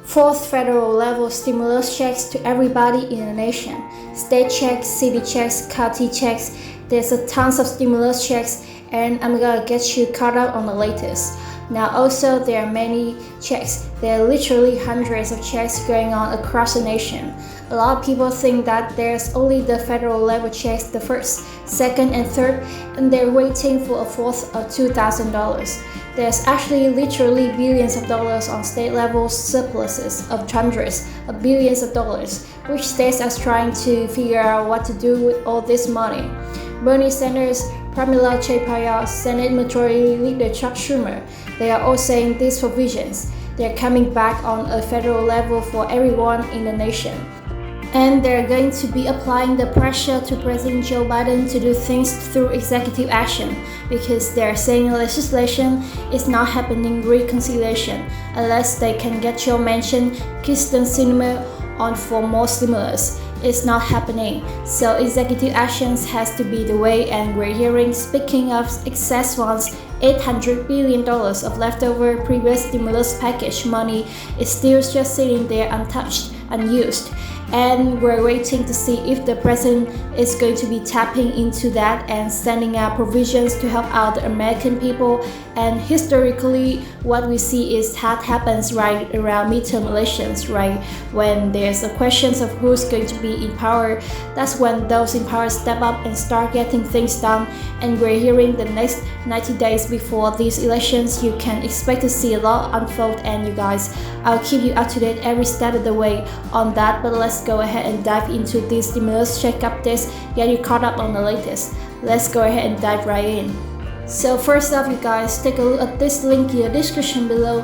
Fourth, federal level stimulus checks to everybody in the nation. State checks, city checks, county checks. There's a tons of stimulus checks, and I'm gonna get you caught up on the latest. Now also there are many checks. There are literally hundreds of checks going on across the nation. A lot of people think that there's only the federal level checks, the first, second, and third, and they're waiting for a fourth of $2,000. There's actually literally billions of dollars on state level surpluses of hundreds of billions of dollars, which states are trying to figure out what to do with all this money. Bernie Sanders, Pramila Jayapal, Senate Majority Leader Chuck Schumer, they are all saying these provisions. They're coming back on a federal level for everyone in the nation. And they're going to be applying the pressure to President Joe Biden to do things through executive action, because they're saying legislation is not happening reconciliation unless they can get Joe Manchin, Kyrsten Sinema on for more stimulus. It's not happening. So executive actions has to be the way, and we're hearing, speaking of excess funds, $800 billion of leftover previous stimulus package money is still just sitting there untouched, unused. And we're waiting to see if the president is going to be tapping into that and sending out provisions to help out the American people. And historically, what we see is that happens right around midterm elections, right? When there's a question of who's going to be in power, that's when those in power step up and start getting things done. And we're hearing the next 90 days before these elections, you can expect to see a lot unfold. And you guys, I'll keep you up to date every step of the way on that. But let's go ahead and dive into these stimulus check updates, get you caught up on the latest. Let's go ahead and dive right in. So first off, you guys, take a look at this link in the description below.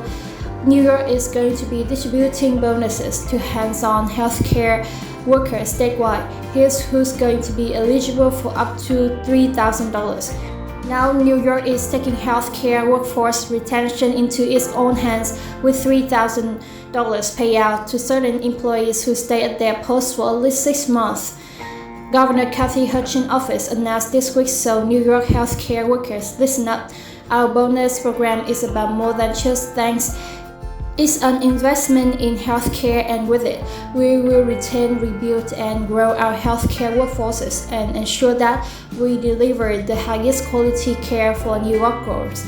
New York is going to be distributing bonuses to hands-on healthcare workers statewide. Here's who's going to be eligible for up to $3,000. Now, New York is taking healthcare workforce retention into its own hands with $3,000 payout to certain employees who stay at their post for at least 6 months. Governor Kathy Hochul's office announced this week, so New York healthcare workers, listen up. Our bonus program is about more than just thanks. It's an investment in healthcare, and with it, we will retain, rebuild, and grow our healthcare workforces and ensure that we deliver the highest quality care for New Yorkers.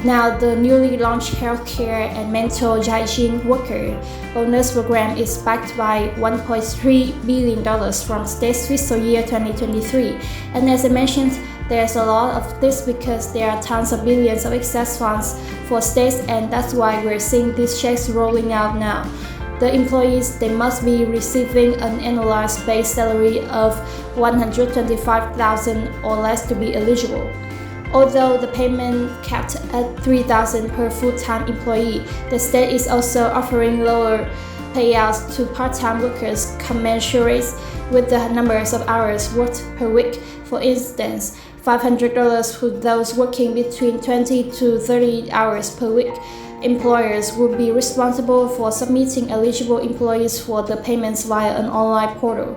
Now, the newly launched Healthcare and Mental Hygiene Worker Bonus Program is backed by $1.3 billion from states fiscal year 2023. And as I mentioned, there's a lot of this because there are tons of billions of excess funds for states, and that's why we're seeing these checks rolling out now. The employees, they must be receiving an annualized base salary of $125,000 or less to be eligible. Although the payment capped at $3,000 per full-time employee, the state is also offering lower payouts to part-time workers commensurate with the numbers of hours worked per week. For instance, $500 for those working between 20 to 30 hours per week. Employers will be responsible for submitting eligible employees for the payments via an online portal.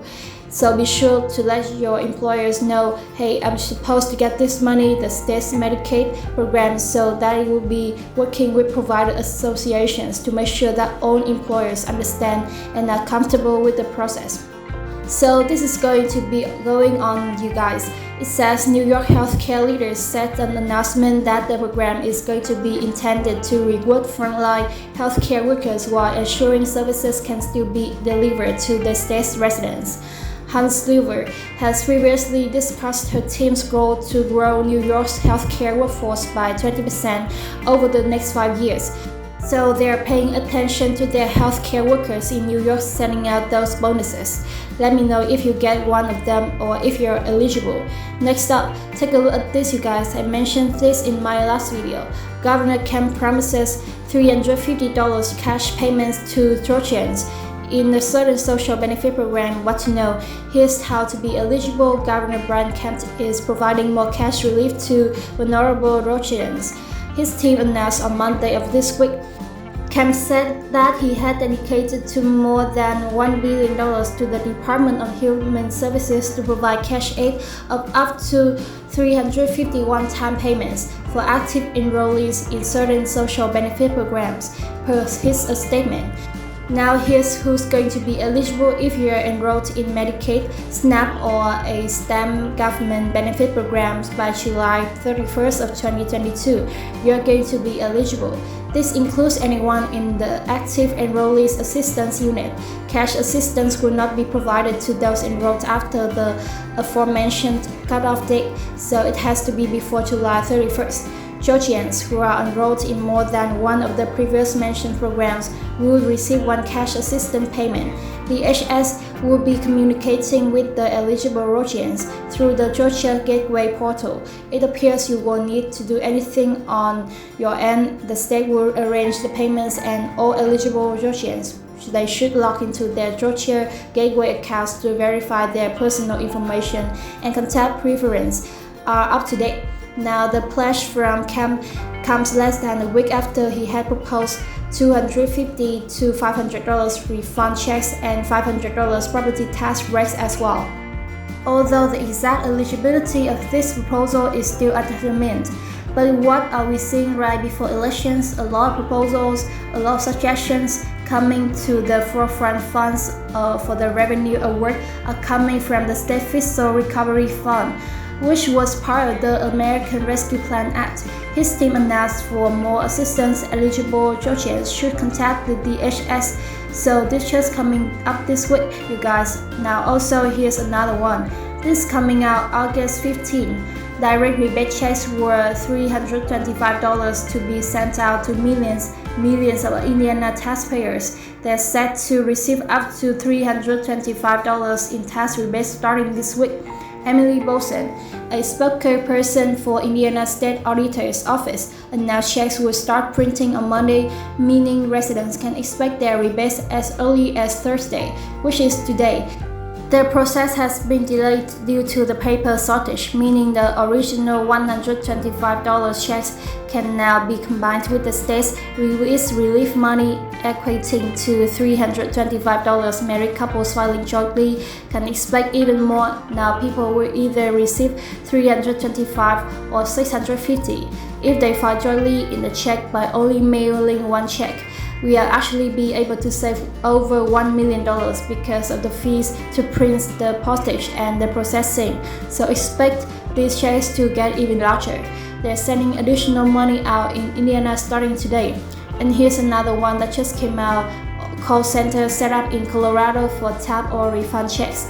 So be sure to let your employers know, hey, I'm supposed to get this money, the state's Medicaid program, so that it will be working with provider associations to make sure that all employers understand and are comfortable with the process. So this is going to be going on, you guys. It says New York healthcare leaders said an announcement that the program is going to be intended to reward frontline healthcare workers while ensuring services can still be delivered to the state's residents. Hans Silver has previously discussed her team's goal to grow New York's healthcare workforce by 20% over the next 5 years. So they're paying attention to their healthcare workers in New York, sending out those bonuses. Let me know if you get one of them or if you're eligible. Next up, take a look at this, you guys. I mentioned this in my last video. Governor Kemp promises $350 cash payments to Georgians in a certain social benefit program. What to know? Here's how to be eligible. Governor Brian Kemp is providing more cash relief to vulnerable Georgians. His team announced on Monday of this week. Kemp said that he had dedicated to more than $1 billion to the Department of Human Services to provide cash aid of up to 350 one-time payments for active enrollees in certain social benefit programs, per his statement. Now here's who's going to be eligible if you are enrolled in Medicaid, SNAP, or a STEM government benefit programs by July 31st of 2022. You're going to be eligible. This includes anyone in the Active Enrollees Assistance Unit. Cash assistance will not be provided to those enrolled after the aforementioned cutoff date, so it has to be before July 31st. Georgians who are enrolled in more than one of the previous mentioned programs will receive one cash assistance payment. DHS will be communicating with the eligible Georgians through the Georgia Gateway portal. It appears you won't need to do anything on your end. The state will arrange the payments, and all eligible Georgians they should log into their Georgia Gateway accounts to verify their personal information and contact preferences are up to date. Now, the pledge from Kemp comes less than a week after he had proposed $250 to $500 refund checks and $500 property tax breaks as well. Although the exact eligibility of this proposal is still undetermined, but what are we seeing right before elections? A lot of proposals, a lot of suggestions coming to the forefront. Funds for the revenue award are coming from the State Fiscal Recovery Fund, which was part of the American Rescue Plan Act. His team announced for more assistance, eligible Georgians should contact the DHS. So this just coming up this week, you guys. Now also here's another one. This coming out August 15. Direct rebate checks were $325 to be sent out to millions of Indiana taxpayers. They're set to receive up to $325 in tax rebates starting this week. Emily Bolson, a spokesperson for Indiana State Auditor's Office, announced checks will start printing on Monday, meaning residents can expect their rebates as early as Thursday, which is today. The process has been delayed due to the paper shortage, meaning the original $125 checks can now be combined with the state's relief money, equating to $325. Married couples filing jointly can expect even more. Now people will either receive $325 or $650 if they file jointly in the check by only mailing one check. We will actually be able to save over $1 million because of the fees to print, the postage, and the processing. So expect these checks to get even larger. They're sending additional money out in Indiana starting today. And here's another one that just came out. Call center set up in Colorado for TABOR refund checks.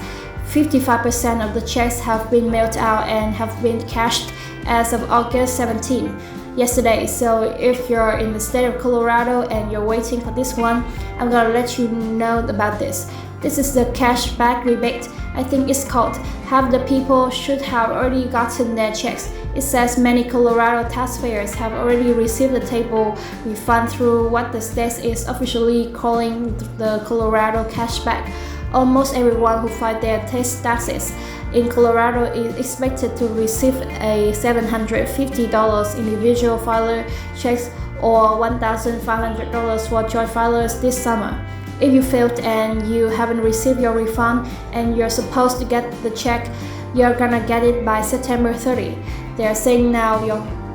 55% of the checks have been mailed out and have been cashed as of August 17. Yesterday. So if you're in the state of Colorado and you're waiting for this one, I'm gonna let you know about this. This is the cashback rebate. I think it's called. Half the people should have already gotten their checks. It says many Colorado taxpayers have already received the TABOR refund through what the state is officially calling the Colorado cashback. Almost everyone who filed their taxes in Colorado is expected to receive a $750 individual filer checks or $1,500 for joint filers this summer. If you failed and you haven't received your refund and you're supposed to get the check, you're gonna get it by September 30. They're saying now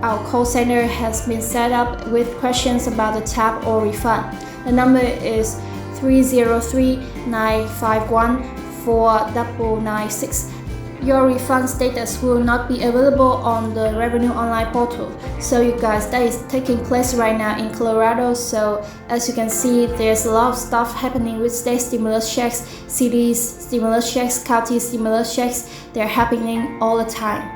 our call center has been set up with questions about the TABOR refund. The number is 303-951-4996. Your refund status will not be available on the Revenue Online portal. So you guys, that is taking place right now in Colorado. So as you can see, there's a lot of stuff happening with state stimulus checks, cities stimulus checks, county stimulus checks. They're happening all the time.